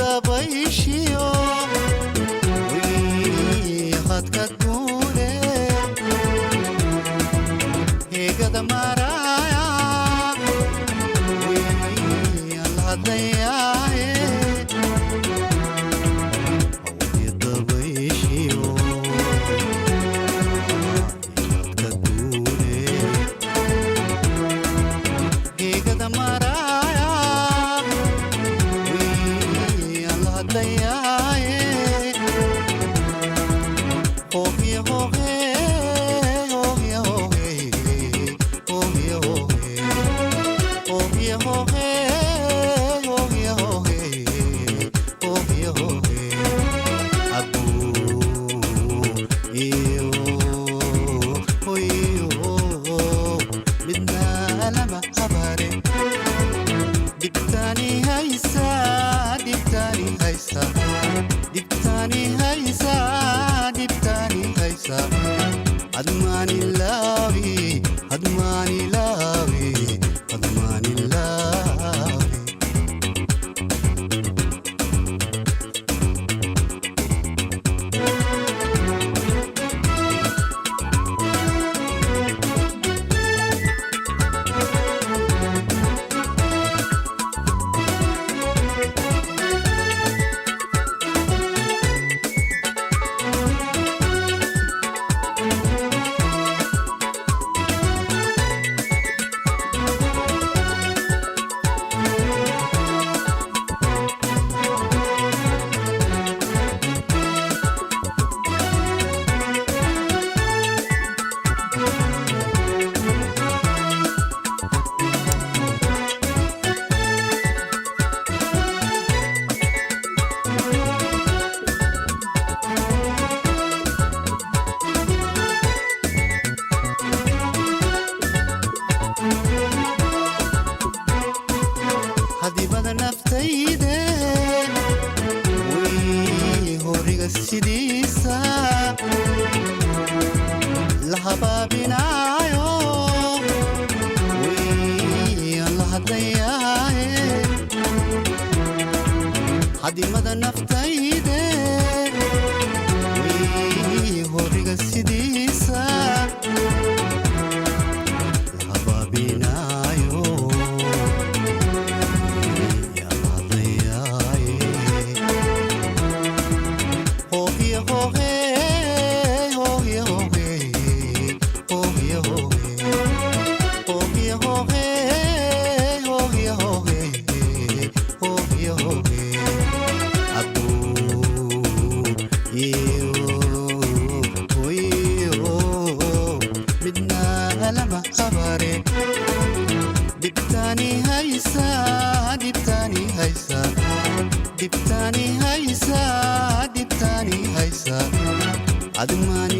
dabayshiyo hadka duule heegada maraya alhadayaaye dabayshiyo hadka duule heegada maraya alhadayaaye hohe hohe hohe hohe hohe hohe hohe hohe hohe hohe abu iyo midna lama habare dibtani haysa dibtani haysa dibtani haysa dibtani haysa admani lawi admani lawi admani lawi hadibada naftayde way horiga sidiisa la habaabinaayo way alhadayaaye hadimada naftayde way horiga sidiisa la habaabinaayo dibtani haysa dibtani haysa dibtani haysa dibtani haysa adman